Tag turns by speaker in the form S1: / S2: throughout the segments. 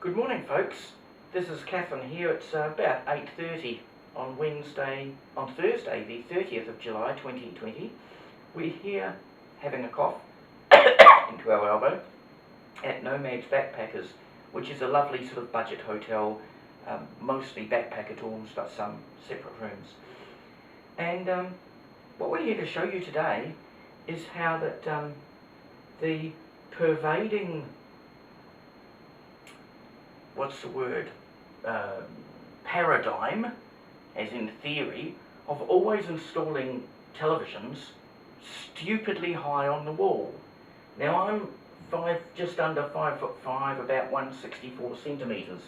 S1: Good morning, folks. This is Catherine here. It's about 8:30 on Thursday, the 30th of July 2020. We're here having a cough into our elbow at Nomad's Backpackers, which is a lovely sort of budget hotel, mostly backpacker dorms, but some separate rooms. And what we're here to show you today is how that the pervading paradigm, as in theory, of always installing televisions stupidly high on the wall. Now I'm just under 5'5", about 164 centimetres,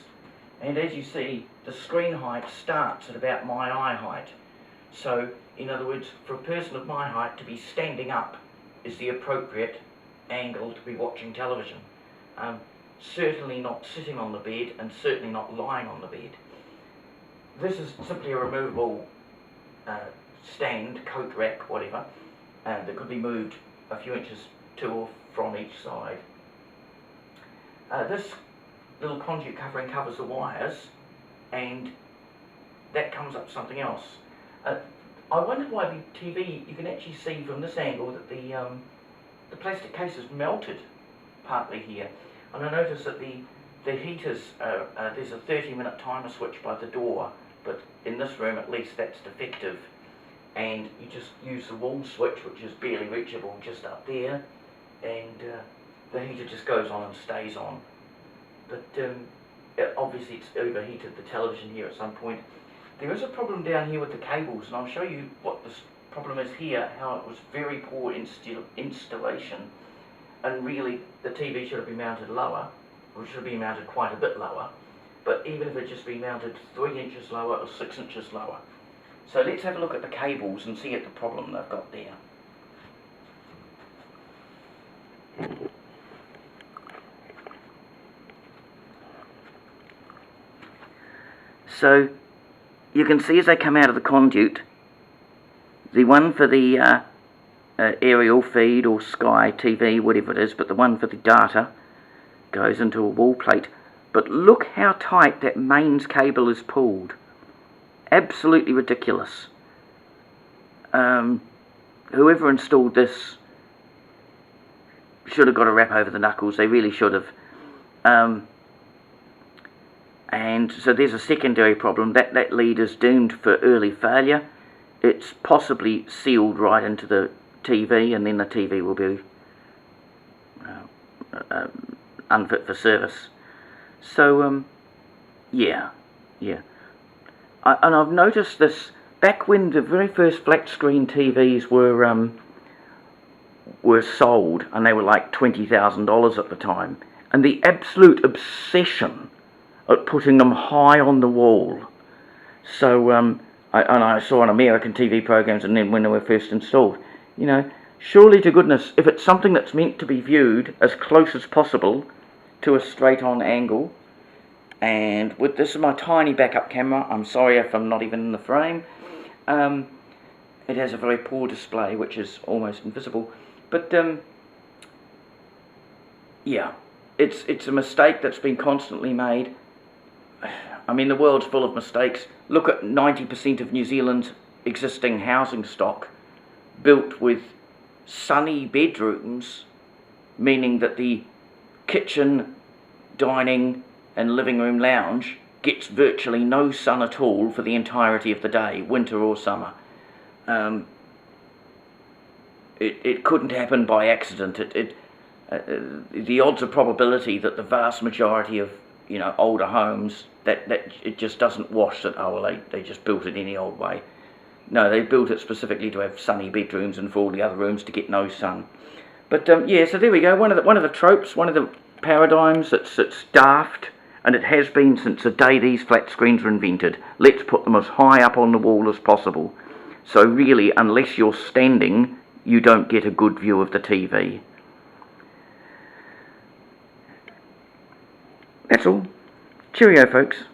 S1: and as you see, the screen height starts at about my eye height. So, in other words, for a person of my height to be standing up is the appropriate angle to be watching television. Certainly not sitting on the bed, and certainly not lying on the bed. This is simply a removable stand, coat rack, whatever, that could be moved a few inches to or from each side. This little conduit covering covers the wires, and that comes up something else. I wondered why the TV, you can actually see from this angle that the plastic case is melted partly here. And I noticed that the heaters, there's a 30-minute timer switch by the door, but in this room at least that's defective, and you just use the wall switch, which is barely reachable, just up there, and the heater just goes on and stays on. But obviously it's overheated the television here at some point. There is a problem down here with the cables, and I'll show you what this problem is here, how it was very poor installation. And really, the TV should have been mounted lower, or should have been mounted quite a bit lower, but even if it just been mounted 3 inches lower or 6 inches lower. So let's have a look at the cables and see at the problem they've got there. So you can see as they come out of the conduit, the one for the aerial feed or Sky TV, whatever it is, but the one for the data goes into a wall plate. But look how tight that mains cable is pulled. Absolutely ridiculous. Whoever installed this should have got a rap over the knuckles. They really should have. And so there's a secondary problem. That lead is doomed for early failure. It's possibly sealed right into the TV, and then the TV will be unfit for service. So yeah. And I've noticed this back when the very first flat screen TVs were sold, and they were like $20,000 at the time, and the absolute obsession at putting them high on the wall. So I saw on American TV programs, and then when they were first installed, you know, surely to goodness, if it's something that's meant to be viewed as close as possible to a straight-on angle, and with this is my tiny backup camera, I'm sorry if I'm not even in the frame, it has a very poor display, which is almost invisible, but yeah, it's a mistake that's been constantly made. I mean, the world's full of mistakes. Look at 90% of New Zealand's existing housing stock built with sunny bedrooms, meaning that the kitchen, dining and living room lounge gets virtually no sun at all for the entirety of the day, winter or summer. It couldn't happen by accident. The odds of probability that the vast majority of older homes, that it just doesn't wash that, oh well, they just built it any old way. No, they built it specifically to have sunny bedrooms and for all the other rooms to get no sun. But yeah, so there we go. One of the tropes, one of the paradigms that's daft, and it has been since the day these flat screens were invented. Let's put them as high up on the wall as possible. So really, unless you're standing, you don't get a good view of the TV. That's all. Cheerio, folks.